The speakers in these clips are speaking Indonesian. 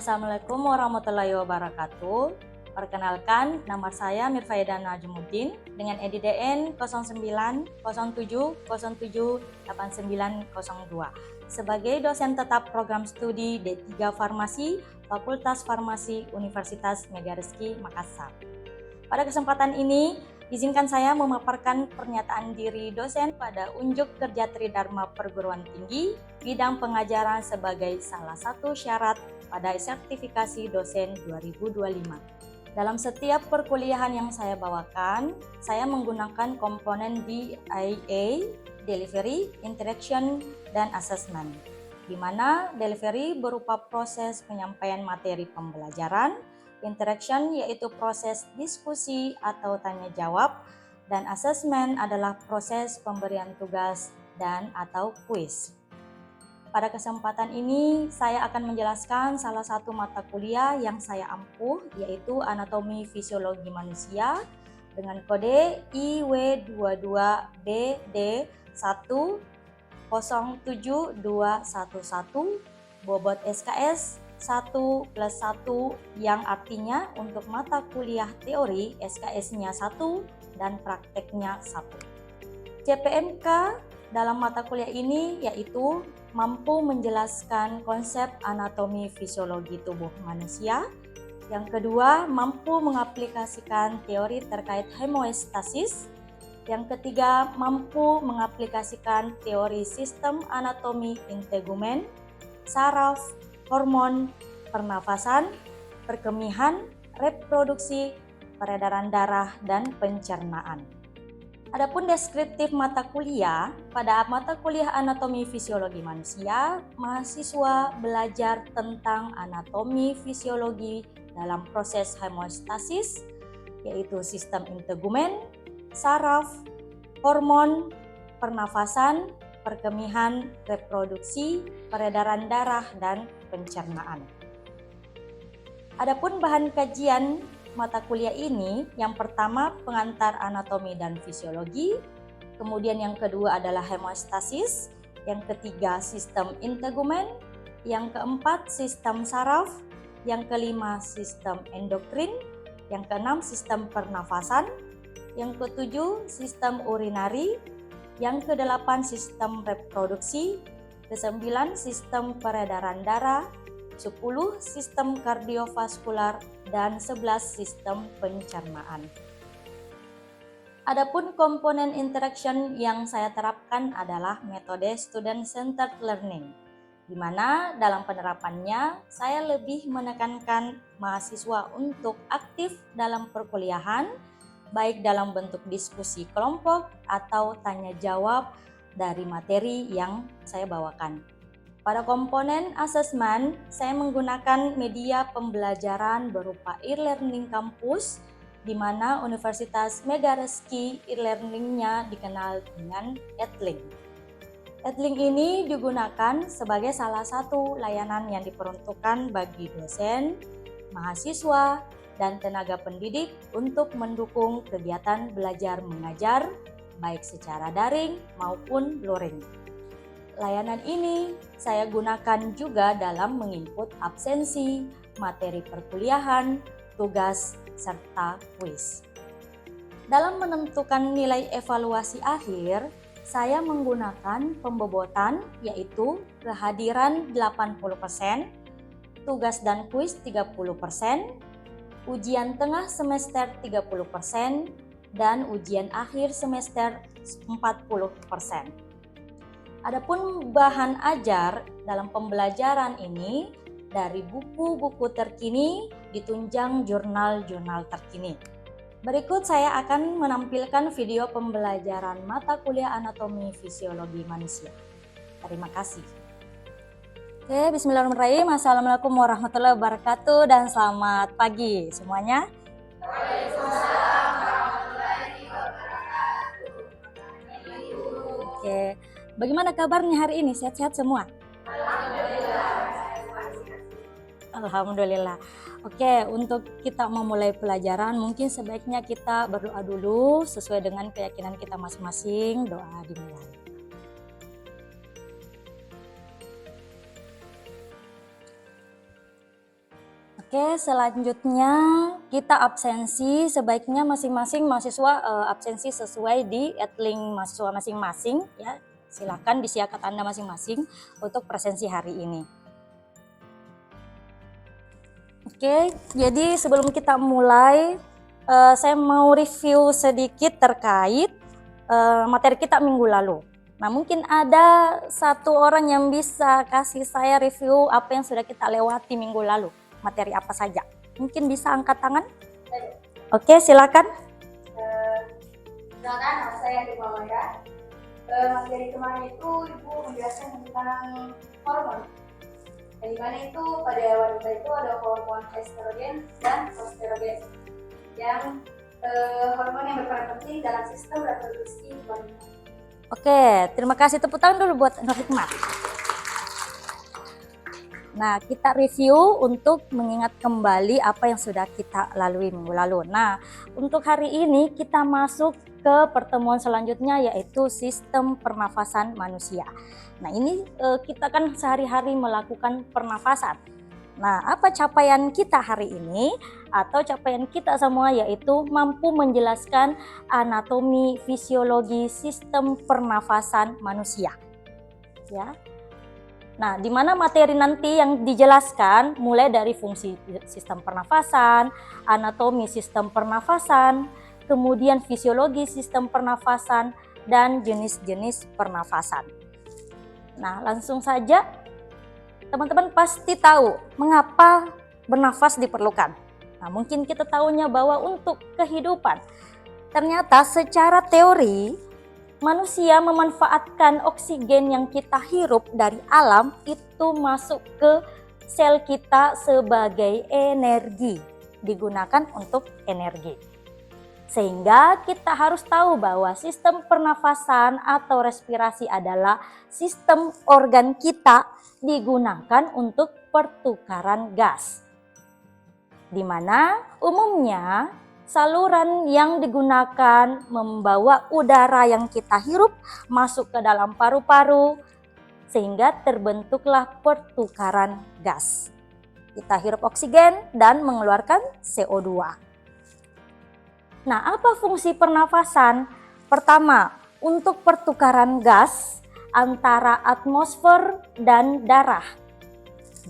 Assalamualaikum warahmatullahi wabarakatuh. Perkenalkan, nama saya Mirfaida Najmuddin dengan EDDN 0907078902 sebagai dosen tetap program studi D3 Farmasi Fakultas Farmasi Universitas Megariski Makassar. Pada kesempatan ini, izinkan saya memaparkan pernyataan diri dosen pada Unjuk Kerja Tridharma Perguruan Tinggi bidang pengajaran sebagai salah satu syarat pada sertifikasi dosen 2025. Dalam setiap perkuliahan yang saya bawakan, saya menggunakan komponen DIA, Delivery, Interaction, dan Assessment, di mana delivery berupa proses penyampaian materi pembelajaran, interaction yaitu proses diskusi atau tanya jawab, dan assessment adalah proses pemberian tugas dan atau kuis. Pada kesempatan ini, saya akan menjelaskan salah satu mata kuliah yang saya ampuh, yaitu Anatomi Fisiologi Manusia dengan kode IW22B1072211, bobot SKS 1+1 yang artinya untuk mata kuliah teori SKS-nya 1 dan prakteknya 1. CPMK dalam mata kuliah ini yaitu mampu menjelaskan konsep anatomi fisiologi tubuh manusia. Yang kedua, mampu mengaplikasikan teori terkait hemostasis. Yang ketiga, mampu mengaplikasikan teori sistem anatomi integumen, saraf, hormon, pernafasan, perkemihan, reproduksi, peredaran darah, dan pencernaan. Adapun deskriptif mata kuliah, pada mata kuliah anatomi fisiologi manusia, mahasiswa belajar tentang anatomi fisiologi dalam proses hemostasis, yaitu sistem integumen, saraf, hormon, pernafasan, perkemihan, reproduksi, peredaran darah, dan pencernaan. Adapun bahan kajian mata kuliah ini, yang pertama pengantar anatomi dan fisiologi, kemudian yang kedua adalah hemostasis, yang ketiga sistem integumen, yang keempat sistem saraf, yang kelima sistem endokrin, yang keenam sistem pernafasan, yang ketujuh sistem urinari, yang kedelapan sistem reproduksi, kesembilan sistem peredaran darah, 10 sistem kardiovaskular, dan 11 sistem pencernaan. Adapun komponen interaction yang saya terapkan adalah metode student-centered learning, di mana dalam penerapannya saya lebih menekankan mahasiswa untuk aktif dalam perkuliahan, baik dalam bentuk diskusi kelompok atau tanya jawab dari materi yang saya bawakan. Pada komponen asesmen, saya menggunakan media pembelajaran berupa e-learning kampus, di mana Universitas Megariski e-learning-nya dikenal dengan Edlink. Edlink ini digunakan sebagai salah satu layanan yang diperuntukkan bagi dosen, mahasiswa, dan tenaga pendidik untuk mendukung kegiatan belajar mengajar, baik secara daring maupun luring. Layanan ini saya gunakan juga dalam menginput absensi, materi perkuliahan, tugas, serta kuis. Dalam menentukan nilai evaluasi akhir, saya menggunakan pembobotan yaitu kehadiran 80%, tugas dan kuis 30%, ujian tengah semester 30%, dan ujian akhir semester 40%. Adapun bahan ajar dalam pembelajaran ini dari buku-buku terkini ditunjang jurnal-jurnal terkini. Berikut saya akan menampilkan video pembelajaran mata kuliah anatomi fisiologi manusia. Terima kasih. Oke, bismillahirrahmanirrahim. Assalamualaikum warahmatullahi wabarakatuh dan selamat pagi semuanya. Waalaikumsalam warahmatullahi wabarakatuh. Oke. Bagaimana kabarnya hari ini? Sehat-sehat semua? Alhamdulillah. Oke, untuk kita memulai pelajaran mungkin sebaiknya kita berdoa dulu sesuai dengan keyakinan kita masing-masing. Doa dimulai. Oke, selanjutnya kita absensi. Sebaiknya masing-masing mahasiswa absensi sesuai di adlink mahasiswa masing-masing ya. Silakan disiapkan Anda masing-masing untuk presensi hari ini. Oke, jadi sebelum kita mulai, saya mau review sedikit terkait materi kita minggu lalu. Nah, mungkin ada satu orang yang bisa kasih saya review apa yang sudah kita lewati minggu lalu. Materi apa saja? Mungkin bisa angkat tangan? Oke, silakan. Silakan, saya Ibu Maya. Materi kemarin itu Ibu menjelaskan tentang hormon. Di mana itu pada wanita itu ada hormon estrogen dan progesterone yang hormon yang berperan penting dalam sistem reproduksi wanita. Oke, terima kasih, tepuk tangan dulu buat Nur Hikmah. Nah, kita review untuk mengingat kembali apa yang sudah kita lalui minggu lalu. Nah, untuk hari ini kita masuk ke pertemuan selanjutnya, yaitu sistem pernafasan manusia. Nah, ini kita kan sehari-hari melakukan pernafasan. Nah, apa capaian kita hari ini atau capaian kita semua, yaitu mampu menjelaskan anatomi fisiologi sistem pernafasan manusia. Ya. Nah, di mana materi nanti yang dijelaskan mulai dari fungsi sistem pernafasan, anatomi sistem pernafasan, kemudian fisiologi sistem pernafasan, dan jenis-jenis pernafasan. Nah, langsung saja, teman-teman pasti tahu mengapa bernafas diperlukan. Nah, mungkin kita tahunya bahwa untuk kehidupan, ternyata secara teori, manusia memanfaatkan oksigen yang kita hirup dari alam itu masuk ke sel kita sebagai energi, digunakan untuk energi. Sehingga kita harus tahu bahwa sistem pernafasan atau respirasi adalah sistem organ kita digunakan untuk pertukaran gas. Di mana umumnya saluran yang digunakan membawa udara yang kita hirup masuk ke dalam paru-paru sehingga terbentuklah pertukaran gas. Kita hirup oksigen dan mengeluarkan CO2. Nah, apa fungsi pernafasan? Pertama, untuk pertukaran gas antara atmosfer dan darah.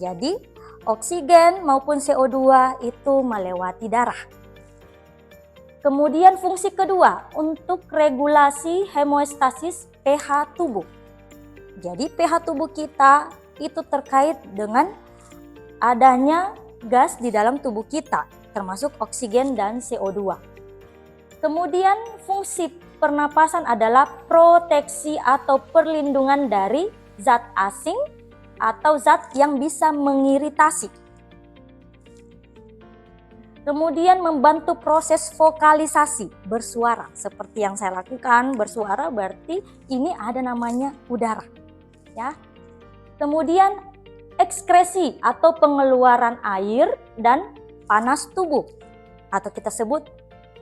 Jadi, oksigen maupun CO2 itu melewati darah. Kemudian fungsi kedua, untuk regulasi hemostasis pH tubuh. Jadi pH tubuh kita itu terkait dengan adanya gas di dalam tubuh kita, termasuk oksigen dan CO2. Kemudian fungsi pernapasan adalah proteksi atau perlindungan dari zat asing atau zat yang bisa mengiritasi. Kemudian membantu proses vokalisasi, bersuara. Seperti yang saya lakukan, bersuara berarti ini ada namanya udara. Ya. Kemudian ekskresi atau pengeluaran air dan panas tubuh. Atau kita sebut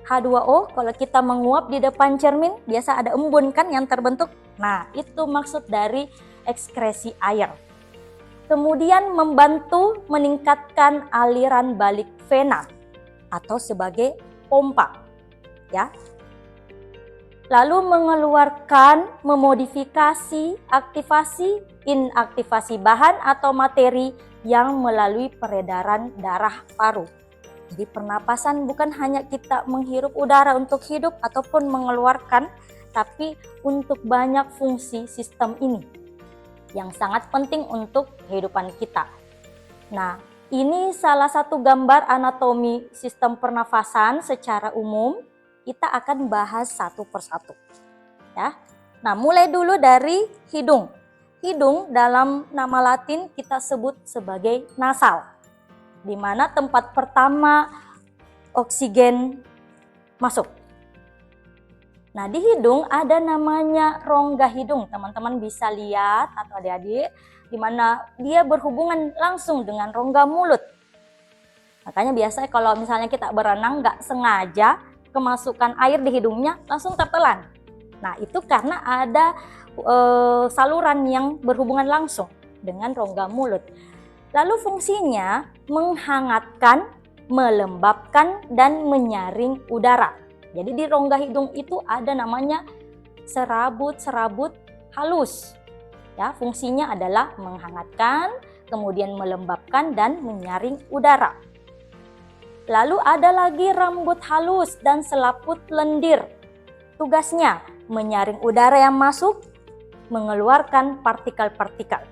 H2O, kalau kita menguap di depan cermin, biasa ada embun kan yang terbentuk. Nah, itu maksud dari ekskresi air. Kemudian membantu meningkatkan aliran balik vena atau sebagai pompa, ya. Lalu mengeluarkan, memodifikasi, aktivasi, inaktivasi bahan atau materi yang melalui peredaran darah paru. Jadi pernapasan bukan hanya kita menghirup udara untuk hidup ataupun mengeluarkan, tapi untuk banyak fungsi sistem ini yang sangat penting untuk kehidupan kita. Nah, ini salah satu gambar anatomi sistem pernafasan secara umum. Kita akan bahas satu persatu. Ya. Nah, mulai dulu dari hidung. Hidung dalam nama Latin kita sebut sebagai nasal, di mana tempat pertama oksigen masuk. Nah, di hidung ada namanya rongga hidung. Teman-teman bisa lihat atau adik-adik, di mana dia berhubungan langsung dengan rongga mulut. Makanya biasanya kalau misalnya kita berenang nggak sengaja kemasukan air di hidungnya langsung tertelan. Nah, itu karena ada saluran yang berhubungan langsung dengan rongga mulut. Lalu fungsinya menghangatkan, melembabkan, dan menyaring udara. Jadi di rongga hidung itu ada namanya serabut-serabut halus. Ya, fungsinya adalah menghangatkan, kemudian melembabkan dan menyaring udara. Lalu ada lagi rambut halus dan selaput lendir. Tugasnya menyaring udara yang masuk, mengeluarkan partikel-partikel.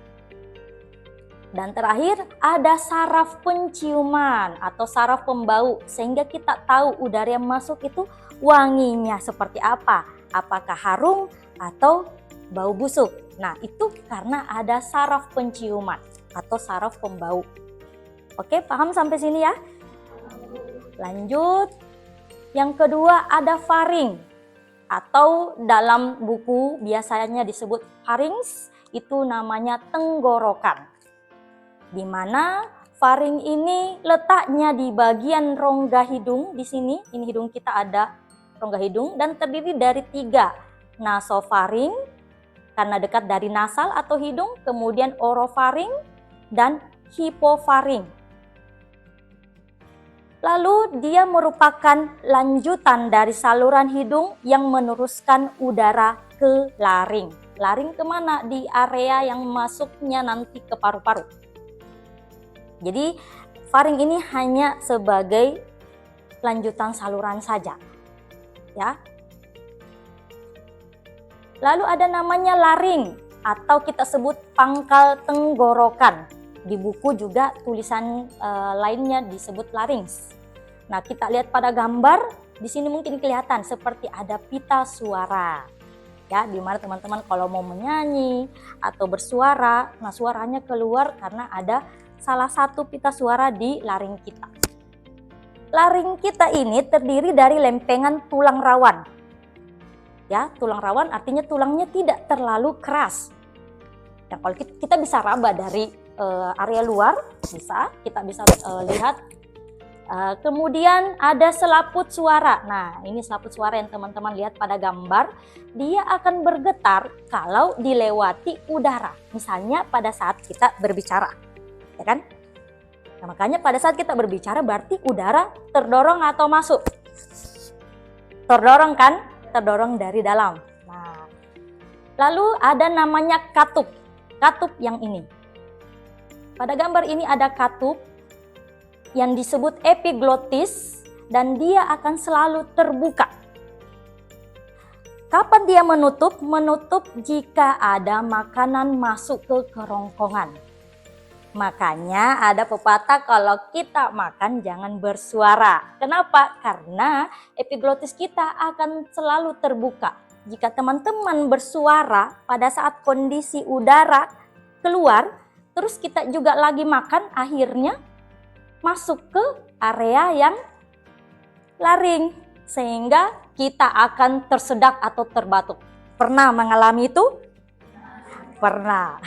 Dan terakhir ada saraf penciuman atau saraf pembau, sehingga kita tahu udara yang masuk itu wanginya seperti apa. Apakah harum atau bau busuk. Nah, itu karena ada saraf penciuman atau saraf pembau. Oke, paham sampai sini ya? Lanjut. Yang kedua ada faring atau dalam buku biasanya disebut pharynx, itu namanya tenggorokan. Di mana faring ini letaknya di bagian rongga hidung di sini. Ini hidung kita ada rongga hidung dan terdiri dari 3. Nasofaring karena dekat dari nasal atau hidung, kemudian orofaring dan hipofaring. Lalu dia merupakan lanjutan dari saluran hidung yang meneruskan udara ke laring. Laring kemana? Di area yang masuknya nanti ke paru-paru. Jadi faring ini hanya sebagai lanjutan saluran saja. Ya. Lalu ada namanya laring atau kita sebut pangkal tenggorokan. Di buku juga tulisan lainnya disebut larynx. Nah, kita lihat pada gambar, di sini mungkin kelihatan seperti ada pita suara. Ya, di mana teman-teman kalau mau menyanyi atau bersuara, nah suaranya keluar karena ada salah satu pita suara di laring kita. Laring kita ini terdiri dari lempengan tulang rawan. Ya, tulang rawan artinya tulangnya tidak terlalu keras. Nah, kalau kita bisa raba dari area luar, kita bisa lihat. Kemudian ada selaput suara. Nah, ini selaput suara yang teman-teman lihat pada gambar. Dia akan bergetar kalau dilewati udara. Misalnya pada saat kita berbicara. Ya kan? Nah, makanya pada saat kita berbicara berarti udara terdorong atau masuk? Terdorong kan? Terdorong dari dalam. Nah, lalu ada namanya katup. Katup yang ini. Pada gambar ini ada katup yang disebut epiglottis dan dia akan selalu terbuka. Kapan dia menutup? Menutup jika ada makanan masuk ke kerongkongan. Makanya ada pepatah kalau kita makan jangan bersuara. Kenapa? Karena epiglottis kita akan selalu terbuka. Jika teman-teman bersuara pada saat kondisi udara keluar, terus kita juga lagi makan, akhirnya masuk ke area yang laring. Sehingga kita akan tersedak atau terbatuk. Pernah mengalami itu? Pernah.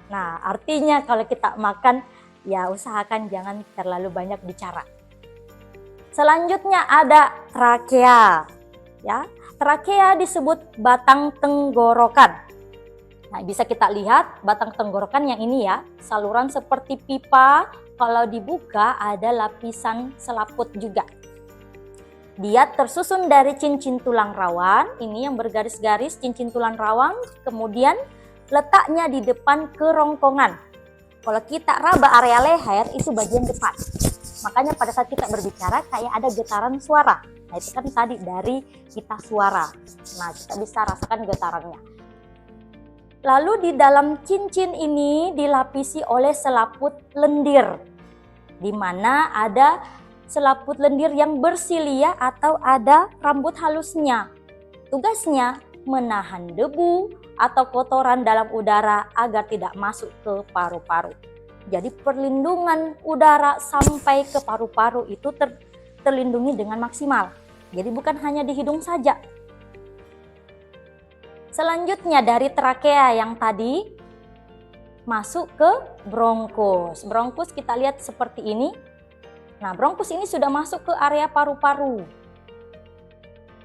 Nah, artinya kalau kita makan, ya usahakan jangan terlalu banyak bicara. Selanjutnya ada trakea. Ya, trakea disebut batang tenggorokan. Nah, bisa kita lihat batang tenggorokan yang ini ya, saluran seperti pipa. Kalau dibuka ada lapisan selaput juga. Dia tersusun dari cincin tulang rawan, ini yang bergaris-garis cincin tulang rawan, kemudian letaknya di depan kerongkongan. Kalau kita raba area leher itu bagian depan. Makanya pada saat kita berbicara kayak ada getaran suara. Nah, itu kan tadi dari pita suara. Nah, kita bisa rasakan getarannya. Lalu di dalam cincin ini dilapisi oleh selaput lendir. Di mana ada selaput lendir yang bersilia atau ada rambut halusnya. Tugasnya menahan debu atau kotoran dalam udara agar tidak masuk ke paru-paru. Jadi perlindungan udara sampai ke paru-paru itu terlindungi dengan maksimal. Jadi bukan hanya di hidung saja. Selanjutnya dari trakea yang tadi masuk ke bronkus. Bronkus kita lihat seperti ini. Nah, bronkus ini sudah masuk ke area paru-paru.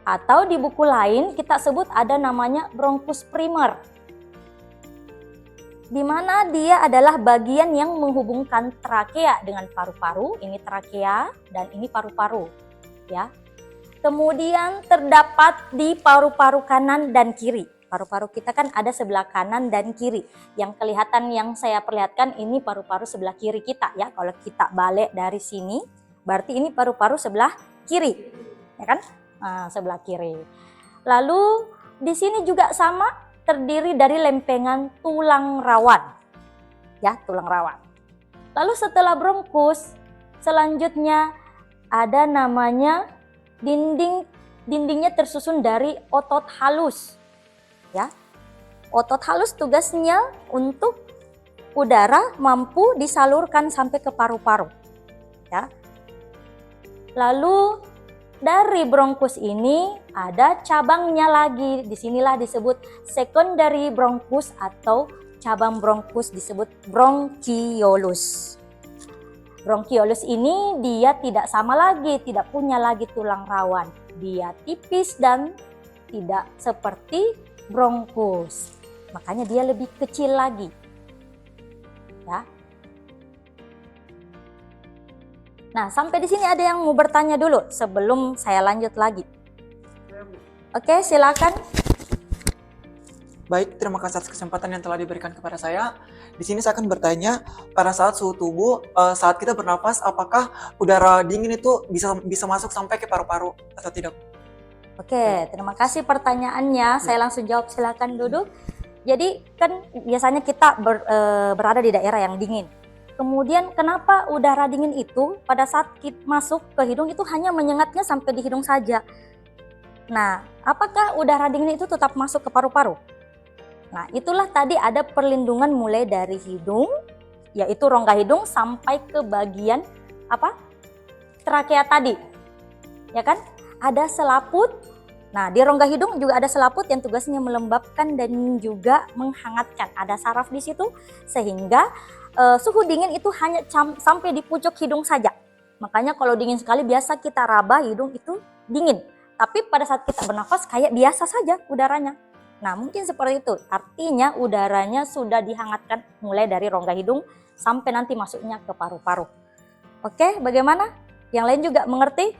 Atau di buku lain kita sebut ada namanya bronkus primer. di mana dia adalah bagian yang menghubungkan trakea dengan paru-paru. Ini trakea dan ini paru-paru, ya. Kemudian terdapat di paru-paru kanan dan kiri. Paru-paru kita kan ada sebelah kanan dan kiri. Yang kelihatan, yang saya perlihatkan ini paru-paru sebelah kiri kita, ya. Kalau kita balik dari sini, berarti ini paru-paru sebelah kiri, ya kan? Nah, sebelah kiri. Lalu di sini juga sama, terdiri dari lempengan tulang rawan, ya, tulang rawan. Lalu setelah bronkus, selanjutnya ada namanya dindingnya tersusun dari otot halus, ya. Otot halus tugasnya untuk udara mampu disalurkan sampai ke paru-paru, ya. Lalu dari bronkus ini ada cabangnya lagi. Disinilah disebut secondary bronkus atau cabang bronkus disebut bronchiolus. Bronchiolus ini dia tidak sama lagi, tidak punya lagi tulang rawan. Dia tipis dan tidak seperti bronkus. Makanya dia lebih kecil lagi. Ya. Nah, sampai di sini ada yang mau bertanya dulu sebelum saya lanjut lagi. Oke, silakan. Baik, terima kasih atas kesempatan yang telah diberikan kepada saya. Di sini saya akan bertanya, pada saat suhu tubuh, saat kita bernapas, apakah udara dingin itu bisa masuk sampai ke paru-paru atau tidak? Oke, terima kasih pertanyaannya. Saya langsung jawab, silakan duduk. Jadi kan biasanya kita berada di daerah yang dingin. Kemudian kenapa udara dingin itu pada saat kita masuk ke hidung itu hanya menyengatnya sampai di hidung saja. Nah, apakah udara dingin itu tetap masuk ke paru-paru? Nah, itulah tadi ada perlindungan mulai dari hidung, yaitu rongga hidung sampai ke bagian trakea tadi. Ya kan? Ada selaput. Nah, di rongga hidung juga ada selaput yang tugasnya melembabkan dan juga menghangatkan. Ada saraf di situ sehingga suhu dingin itu hanya sampai di pucuk hidung saja. Makanya kalau dingin sekali biasa kita raba hidung itu dingin. Tapi pada saat kita bernafas kayak biasa saja udaranya. Nah, mungkin seperti itu. Artinya udaranya sudah dihangatkan mulai dari rongga hidung sampai nanti masuknya ke paru-paru. Oke, bagaimana? Yang lain juga mengerti?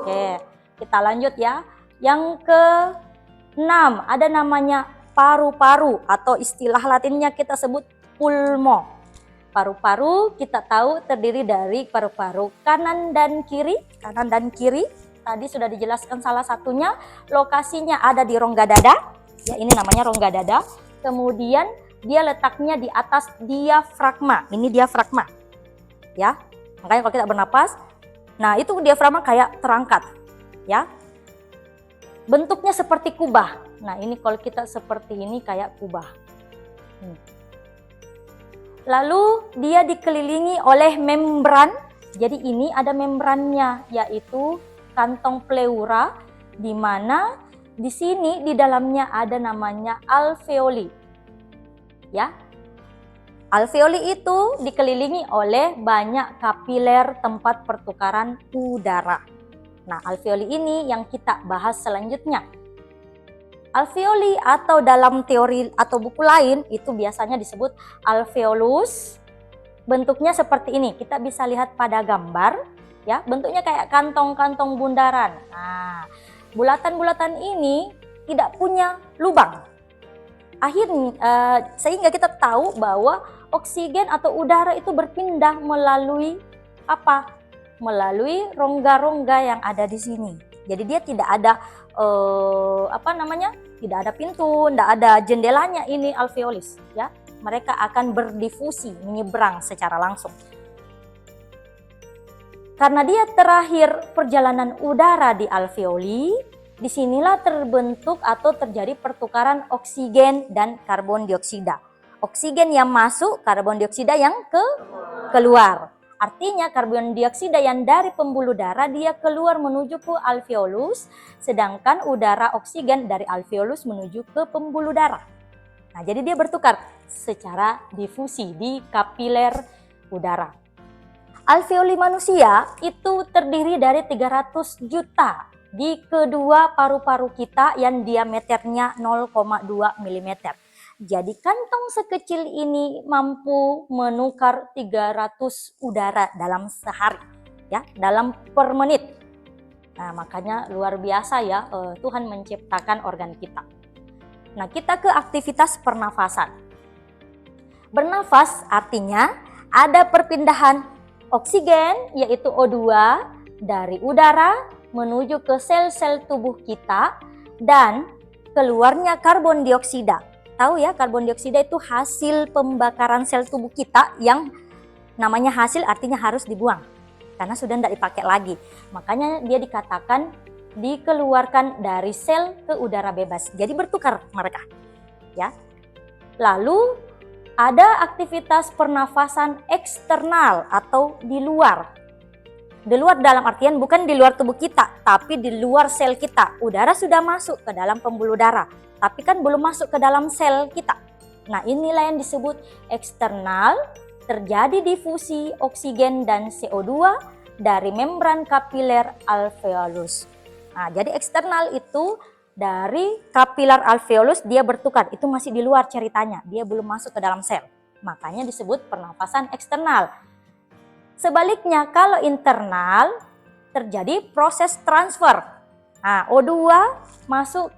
Oke, kita lanjut ya. Yang ke-6 ada namanya paru-paru atau istilah latinnya kita sebut pulmo. Paru-paru kita tahu terdiri dari paru-paru kanan dan kiri. Kanan dan kiri tadi sudah dijelaskan salah satunya. Lokasinya ada di rongga dada. Ya, ini namanya rongga dada. Kemudian dia letaknya di atas diafragma. Ini diafragma. Ya. Makanya kalau kita bernapas, nah itu diafragma kayak terangkat. Ya. Bentuknya seperti kubah. Nah, ini kalau kita seperti ini kayak kubah. Lalu dia dikelilingi oleh membran. Jadi ini ada membrannya, yaitu kantong pleura, di mana di sini di dalamnya ada namanya alveoli. Ya. Alveoli itu dikelilingi oleh banyak kapiler tempat pertukaran udara. Nah, alveoli ini yang kita bahas selanjutnya. Alveoli atau dalam teori atau buku lain itu biasanya disebut alveolus. Bentuknya seperti ini. Kita bisa lihat pada gambar, ya. Bentuknya kayak kantong-kantong bundaran. Nah, bulatan-bulatan ini tidak punya lubang. Sehingga kita tahu bahwa oksigen atau udara itu berpindah melalui apa? Melalui rongga-rongga yang ada di sini. Jadi dia tidak ada tidak ada pintu, tidak ada jendelanya ini alveolus, ya. Mereka akan berdifusi, menyeberang secara langsung. Karena dia terakhir perjalanan udara di alveoli, disinilah terbentuk atau terjadi pertukaran oksigen dan karbon dioksida. Oksigen yang masuk, karbon dioksida yang keluar. Artinya karbon dioksida yang dari pembuluh darah dia keluar menuju ke alveolus, sedangkan udara oksigen dari alveolus menuju ke pembuluh darah. Nah, jadi dia bertukar secara difusi di kapiler udara. Alveoli manusia itu terdiri dari 300 juta di kedua paru-paru kita yang diameternya 0,2 mm. Jadi kantong sekecil ini mampu menukar 300 udara dalam sehari, ya, dalam per menit. Nah, makanya luar biasa ya, Tuhan menciptakan organ kita. Nah, kita ke aktivitas pernafasan. Bernafas artinya ada perpindahan oksigen, yaitu O2, dari udara menuju ke sel-sel tubuh kita dan keluarnya karbon dioksida. Tahu ya, karbon dioksida itu hasil pembakaran sel tubuh kita yang namanya hasil artinya harus dibuang karena sudah tidak dipakai lagi. Makanya dia dikatakan dikeluarkan dari sel ke udara bebas. Jadi bertukar mereka. Ya. Lalu ada aktivitas pernafasan eksternal atau di luar. Di luar dalam artian bukan di luar tubuh kita, tapi di luar sel kita. Udara sudah masuk ke dalam pembuluh darah, tapi kan belum masuk ke dalam sel kita. Nah, inilah yang disebut eksternal, terjadi difusi oksigen dan CO2 dari membran kapiler alveolus. Nah, jadi eksternal itu dari kapiler alveolus dia bertukar, itu masih di luar ceritanya, dia belum masuk ke dalam sel. Makanya disebut pernafasan eksternal. Sebaliknya kalau internal terjadi proses transfer. Nah, O2 masuk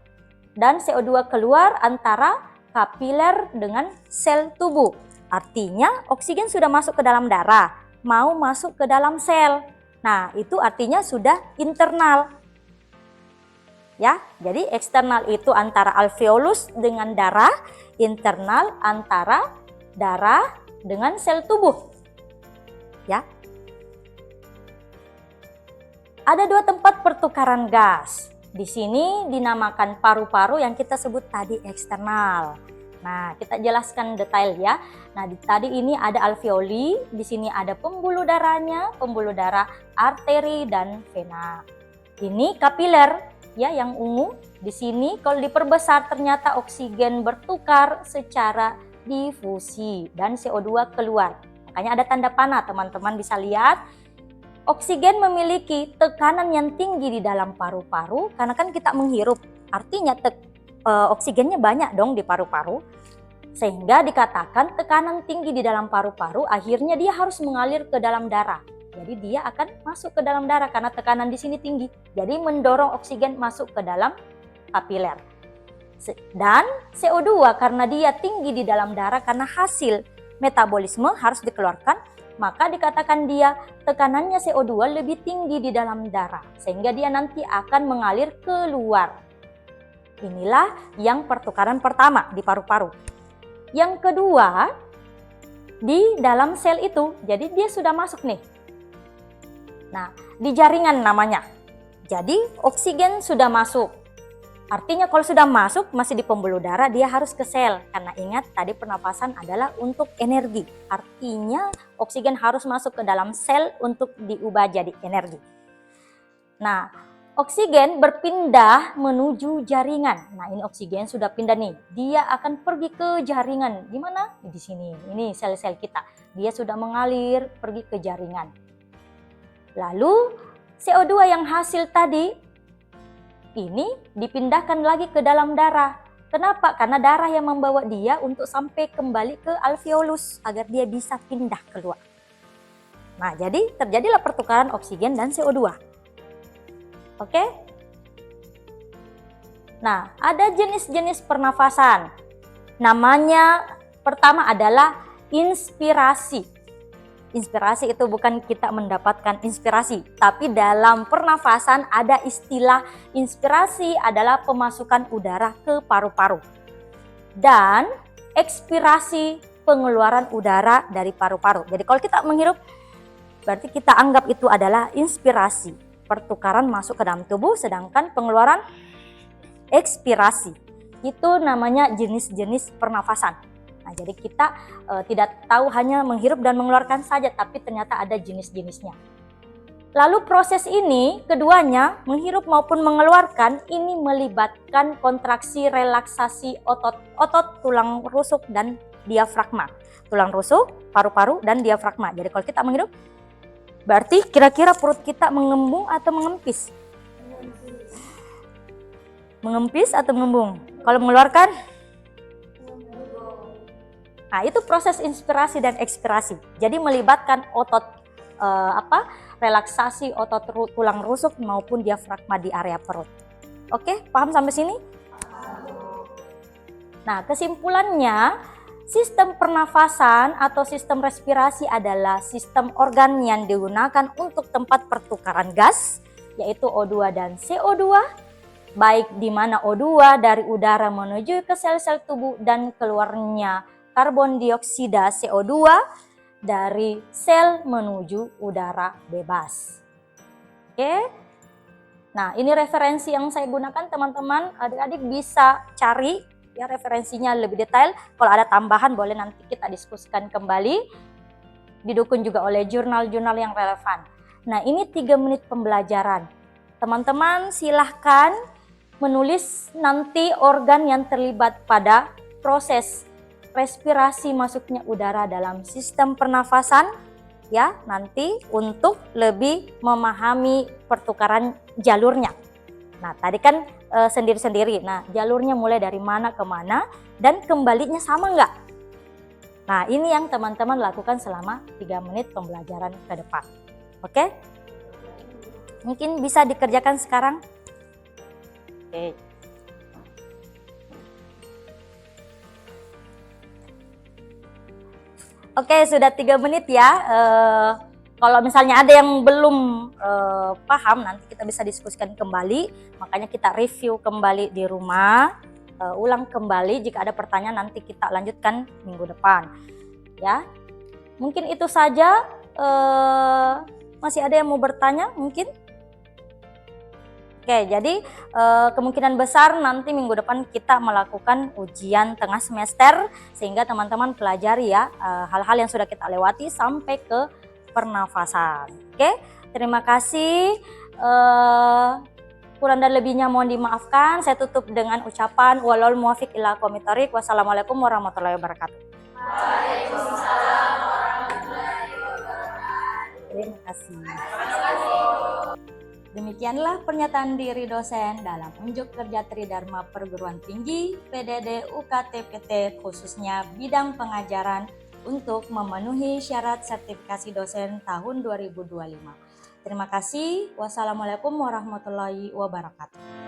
dan CO2 keluar antara kapiler dengan sel tubuh. Artinya oksigen sudah masuk ke dalam darah, mau masuk ke dalam sel. Nah, itu artinya sudah internal. Ya, jadi eksternal itu antara alveolus dengan darah, internal antara darah dengan sel tubuh. Ya. Ada dua tempat pertukaran gas. Di sini dinamakan paru-paru yang kita sebut tadi eksternal. Nah, kita jelaskan detail ya. Nah, tadi ini ada alveoli, di sini ada pembuluh darahnya, pembuluh darah arteri dan vena. Ini kapiler ya yang ungu. Di sini kalau diperbesar ternyata oksigen bertukar secara difusi dan CO2 keluar. Makanya ada tanda panah, teman-teman bisa lihat. Oksigen memiliki tekanan yang tinggi di dalam paru-paru karena kan kita menghirup. Artinya oksigennya banyak dong di paru-paru. Sehingga dikatakan tekanan tinggi di dalam paru-paru akhirnya dia harus mengalir ke dalam darah. Jadi dia akan masuk ke dalam darah karena tekanan di sini tinggi. Jadi mendorong oksigen masuk ke dalam kapiler. Dan CO2 karena dia tinggi di dalam darah karena hasil metabolisme harus dikeluarkan, maka dikatakan dia tekanannya CO2 lebih tinggi di dalam darah sehingga dia nanti akan mengalir keluar. Inilah yang pertukaran pertama di paru-paru. Yang kedua, di dalam sel itu, jadi dia sudah masuk nih. Nah, di jaringan namanya. Jadi oksigen sudah masuk. Artinya kalau sudah masuk masih di pembuluh darah dia harus ke sel. Karena ingat tadi pernapasan adalah untuk energi. Artinya oksigen harus masuk ke dalam sel untuk diubah jadi energi. Nah, oksigen berpindah menuju jaringan. Nah, ini oksigen sudah pindah nih. Dia akan pergi ke jaringan. Di mana? Di sini. Ini sel-sel kita. Dia sudah mengalir pergi ke jaringan. Lalu CO2 yang hasil tadi ini dipindahkan lagi ke dalam darah. Kenapa? Karena darah yang membawa dia untuk sampai kembali ke alveolus agar dia bisa pindah keluar. Nah, jadi terjadilah pertukaran oksigen dan CO2. Oke? Nah, ada jenis-jenis pernafasan. Namanya pertama adalah inspirasi. Inspirasi itu bukan kita mendapatkan inspirasi, tapi dalam pernafasan ada istilah inspirasi adalah pemasukan udara ke paru-paru. Dan ekspirasi pengeluaran udara dari paru-paru. Jadi kalau kita menghirup, berarti kita anggap itu adalah inspirasi. Pertukaran masuk ke dalam tubuh, sedangkan pengeluaran ekspirasi. Itu namanya jenis-jenis pernafasan. Nah, jadi kita tidak tahu hanya menghirup dan mengeluarkan saja, tapi ternyata ada jenis-jenisnya. Lalu proses ini, keduanya, menghirup maupun mengeluarkan, ini melibatkan kontraksi relaksasi otot tulang rusuk dan diafragma. Tulang rusuk, paru-paru, dan diafragma. Jadi kalau kita menghirup, berarti kira-kira perut kita mengembung atau mengempis? Mengempis atau mengembung? Kalau mengeluarkan? Nah, itu proses inspirasi dan ekspirasi. Jadi melibatkan otot relaksasi otot tulang rusuk maupun diafragma di area perut. Oke, paham sampai sini? Nah, kesimpulannya, sistem pernafasan atau sistem respirasi adalah sistem organ yang digunakan untuk tempat pertukaran gas, yaitu O2 dan CO2, baik di mana O2 dari udara menuju ke sel-sel tubuh dan keluarnya karbon dioksida CO2 dari sel menuju udara bebas. Oke. Nah, ini referensi yang saya gunakan, teman-teman. Adik-adik bisa cari ya referensinya lebih detail. Kalau ada tambahan boleh nanti kita diskusikan kembali. Didukung juga oleh jurnal-jurnal yang relevan. Nah, ini 3 menit pembelajaran. Teman-teman silahkan menulis nanti organ yang terlibat pada proses respirasi masuknya udara dalam sistem pernafasan ya, nanti untuk lebih memahami pertukaran jalurnya. Nah, tadi kan sendiri-sendiri. Nah, jalurnya mulai dari mana ke mana dan kembalinya sama nggak? Nah, ini yang teman-teman lakukan selama 3 menit pembelajaran ke depan. Oke? Mungkin bisa dikerjakan sekarang. Oke. Oke, sudah 3 menit ya. Kalau misalnya ada yang belum paham, nanti kita bisa diskusikan kembali. Makanya kita review kembali di rumah, ulang kembali. Jika ada pertanyaan nanti kita lanjutkan minggu depan. Ya, mungkin itu saja. Masih ada yang mau bertanya mungkin? Oke, jadi kemungkinan besar nanti minggu depan kita melakukan ujian tengah semester sehingga teman-teman pelajari ya hal-hal yang sudah kita lewati sampai ke pernafasan. Oke, terima kasih. Kurang dan lebihnya mohon dimaafkan. Saya tutup dengan ucapan walal muwafiq ila aqwamit thoriq. Wassalamualaikum warahmatullahi wabarakatuh. Waalaikumsalam warahmatullahi wabarakatuh. Terima kasih. Demikianlah pernyataan diri dosen dalam unjuk kerja Tridharma Perguruan Tinggi PDD UKT-PT khususnya bidang pengajaran untuk memenuhi syarat sertifikasi dosen tahun 2025. Terima kasih. Wassalamualaikum warahmatullahi wabarakatuh.